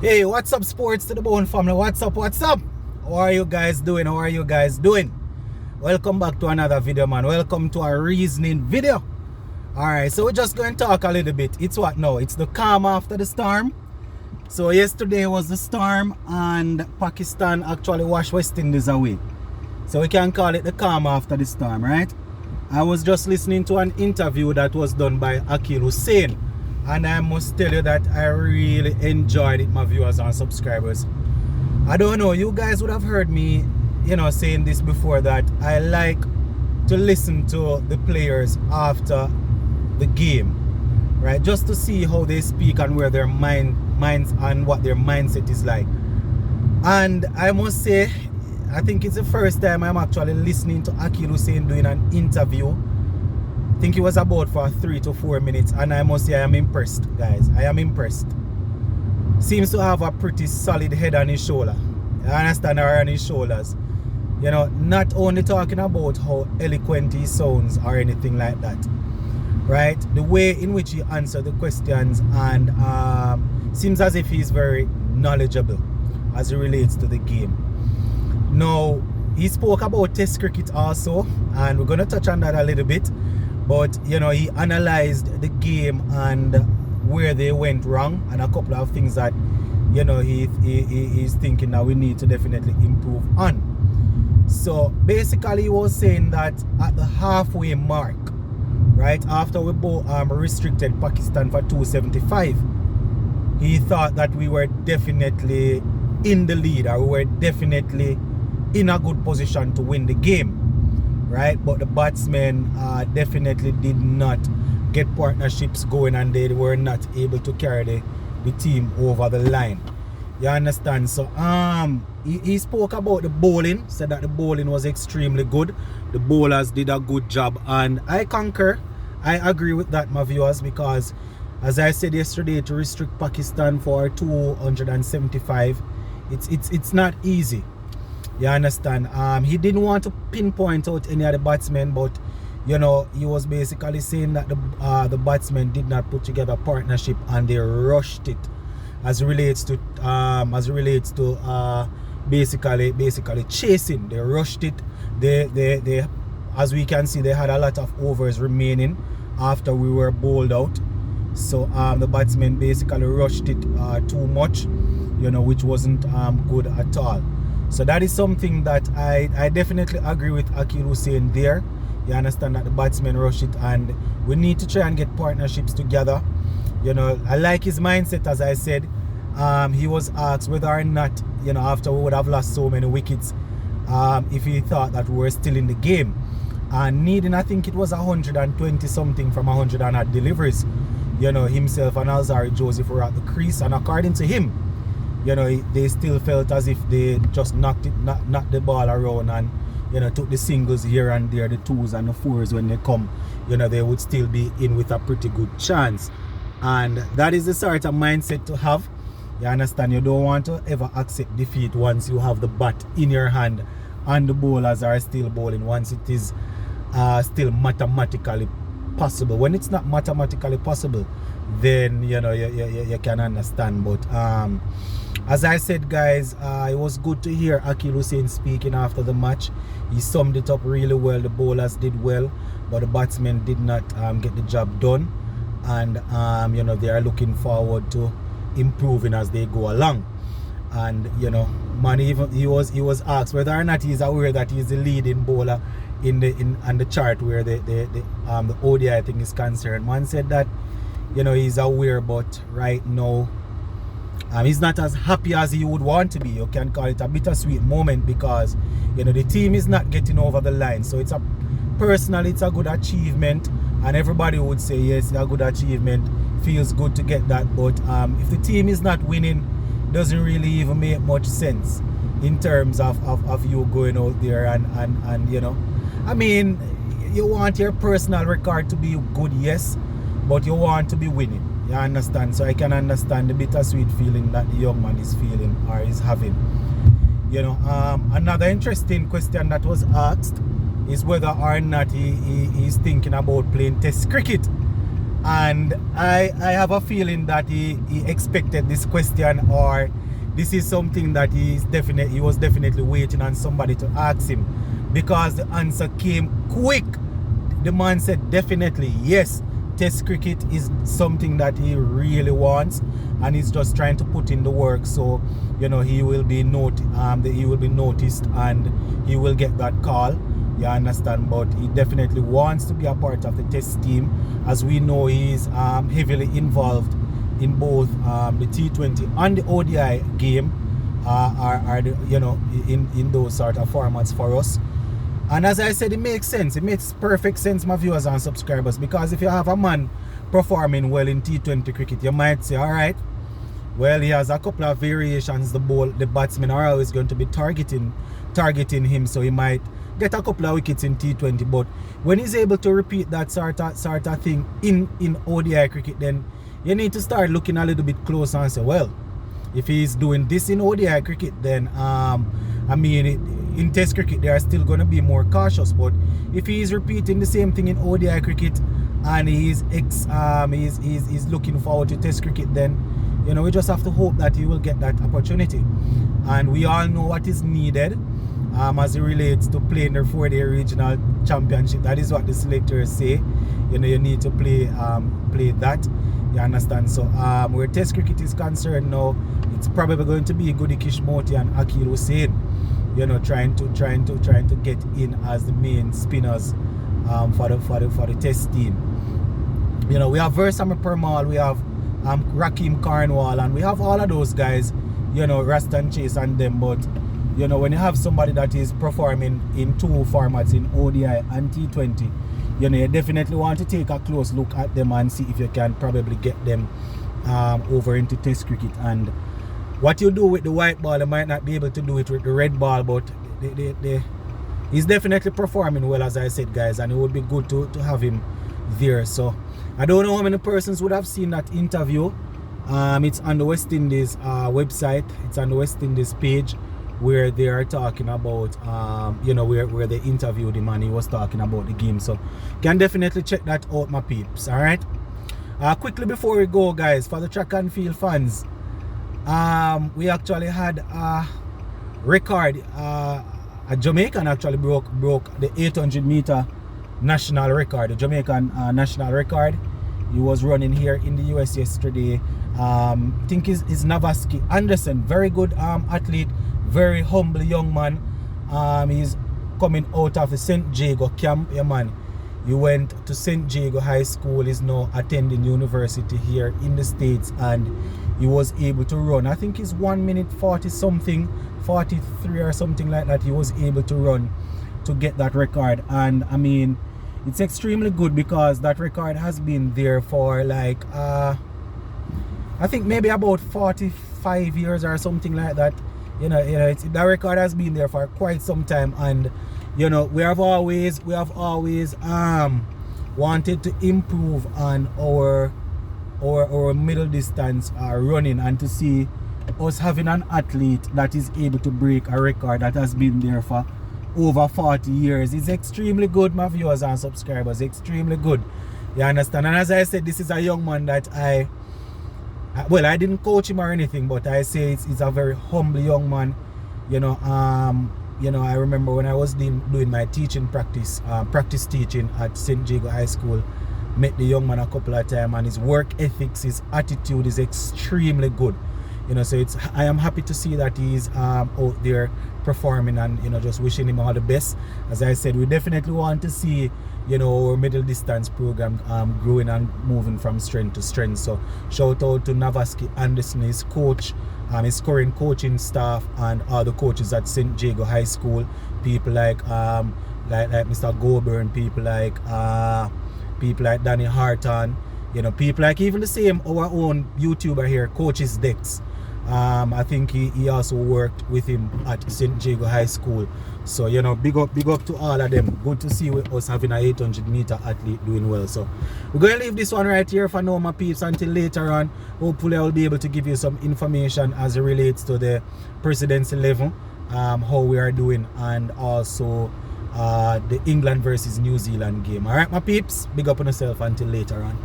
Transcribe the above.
Hey, what's up, sports to the bone family? What's up? How are you guys doing? Welcome back to another video, man. Welcome to a reasoning video. Alright, so we're just going to talk a little bit. It's what now? It's the calm after the storm. So yesterday was the storm and Pakistan actually washed West Indies away. So we can call it the calm after the storm, right? I was just listening to an interview that was done by Hosein. And I must tell you that I really enjoyed it, my viewers and subscribers. I don't know, you guys would have heard me, saying this before, that I like to listen to the players after the game, right? Just to see how they speak and where their minds and what their mindset is like. And I must say, I think it's the first time I'm actually listening to Hosein doing an interview. I think it was about for 3 to 4 minutes, and I must say I am impressed, guys. I am impressed. Seems to have a pretty solid head on his shoulder. I understand, or on his shoulders. Not only talking about how eloquent he sounds or anything like that, right? The way in which he answered the questions, and seems as if he's very knowledgeable as it relates to the game. Now, he spoke about Test cricket also, and we're going to touch on that a little bit. But, he analyzed the game and where they went wrong, and a couple of things that, he's thinking that we need to definitely improve on. So, basically, he was saying that at the halfway mark, right, after we both restricted Pakistan for 275, he thought that we were definitely in the lead, or we were definitely in a good position to win the game. Right, but the batsmen definitely did not get partnerships going, and they were not able to carry the team over the line. You understand? So he spoke about the bowling, said that the bowling was extremely good. The bowlers did a good job, and I concur. I agree with that, my viewers, because as I said yesterday, to restrict Pakistan for 275, it's not easy. You understand? He didn't want to pinpoint out any of the batsmen, but he was basically saying that the batsmen did not put together a partnership and they rushed it, as it relates to basically chasing. They rushed it. They as we can see, they had a lot of overs remaining after we were bowled out. So the batsmen basically rushed it too much, which wasn't good at all. So that is something that I definitely agree with Hosein there. You understand that the batsmen rush it, and we need to try and get partnerships together. I like his mindset, as I said. He was asked whether or not, after we would have lost so many wickets, if he thought that we were still in the game. And needing, I think it was 120 something from 100 and odd deliveries. Himself and Alzari Joseph were at the crease, and according to him, they still felt as if they just knocked the ball around and, took the singles here and there, the twos and the fours when they come, they would still be in with a pretty good chance. And that is the sort of mindset to have. You understand? You don't want to ever accept defeat once you have the bat in your hand and the bowlers are still bowling, once it is still mathematically possible. When it's not mathematically possible, then, you can understand. But as I said, guys, it was good to hear Hosein speaking after the match. He summed it up really well. The bowlers did well, but the batsmen did not get the job done. And, they are looking forward to improving as they go along. And, man, even he was asked whether or not he's aware that he's the leading bowler in the chart where the ODI thing is concerned. Man said that, he's aware, but right now, he's not as happy as he would want to be. You can call it a bittersweet moment because, the team is not getting over the line. So it's a good achievement, and everybody would say, yes, a good achievement. Feels good to get that. But if the team is not winning, doesn't really even make much sense in terms of you going out there and I mean, you want your personal record to be good, yes, but you want to be winning. You understand? So I can understand the bittersweet feeling that the young man is feeling or is having. Another interesting question that was asked is whether or not he's thinking about playing Test cricket. And I have a feeling that he expected this question, or this is something that he was definitely waiting on somebody to ask him, because the answer came quick. The man said definitely yes, test cricket is something that he really wants, and he's just trying to put in the work, so you know he will be noticed and he will get that call. You understand? But he definitely wants to be a part of the test team. As we know, he is heavily involved in both the T20 and the ODI game, you know, in those sort of formats for us. And as I said, it makes sense. It makes perfect sense, my viewers and subscribers, because if you have a man performing well in T20 cricket, you might say, all right, well, he has a couple of variations. The batsmen are always going to be targeting him, so he might get a couple of wickets in T20. But when he's able to repeat that sort of thing in ODI cricket, then you need to start looking a little bit closer and say, well, if he's doing this in ODI cricket, then I mean, in Test cricket they are still going to be more cautious. But if he is repeating the same thing in ODI cricket and he's looking forward to Test cricket, then you know we just have to hope that he will get that opportunity. And we all know what is needed as it relates to playing the 4-day regional championship. That is what the selectors say. You know, you need to play that. You understand? So where Test cricket is concerned now, it's probably going to be Goody Kishmoti and Akil Hosein, you know, trying to get in as the main spinners for the Test team. You know, we have Versamy Permal, we have Rakeem Carnwall, and we have all of those guys, you know, Rastan Chase and them. But you know, when you have somebody that is performing in two formats, in ODI and T20, you know, you definitely want to take a close look at them and see if you can probably get them over into Test cricket. And what you do with the white ball, you might not be able to do it with the red ball, but he's definitely performing well, as I said, guys, and it would be good to have him there. So I don't know how many persons would have seen that interview. It's on the West Indies website. It's on the West Indies page, where they are talking about you know, where they interviewed him and he was talking about the game. So can definitely check that out, my peeps. All right, quickly before we go, guys, for the track and field fans, we actually had a record. A Jamaican actually broke the 800-meter national record, the Jamaican national record. He was running here in the US yesterday. I think is Navaski Anderson, very good athlete, very humble young man. He's coming out of the St. Jago camp. Yeah, man, he went to St. Jago High School, is now attending university here in the States, and he was able to run, I think it's 1 minute 40 something, 43 or something like that. He was able to run to get that record. And I mean, it's extremely good, because that record has been there for like I think maybe about 45 years or something like that. You know, that record has been there for quite some time. And you know, we have always wanted to improve on our middle distance running, and to see us having an athlete that is able to break a record that has been there for over 40 years is extremely good, my viewers and subscribers. Extremely good, you understand? And as I said, this is a young man that I didn't coach him or anything, but I say he's a very humble young man. You know, I remember when I was doing my teaching practice teaching at St. Jago High School, met the young man a couple of times, and his work ethics, his attitude is extremely good. You know, so I am happy to see that he's out there performing, and you know, just wishing him all the best. As I said, we definitely want to see, you know, our middle distance program growing and moving from strength to strength. So shout out to Navaski Anderson, his coach, his current coaching staff, and all the coaches at St. Jago High School. People like Mr. Goburn, people like Danny Harton, you know, people like even the same our own YouTuber here, Coaches Dex. I think he also worked with him at St. Jago High School. So you know, big up to all of them. Good to see us having a 800-meter athlete doing well. So we're going to leave this one right here for now, my peeps, until later on. Hopefully I will be able to give you some information as it relates to the President's 11, how we are doing, and also the England versus New Zealand game. All right, my peeps, big up on yourself until later on.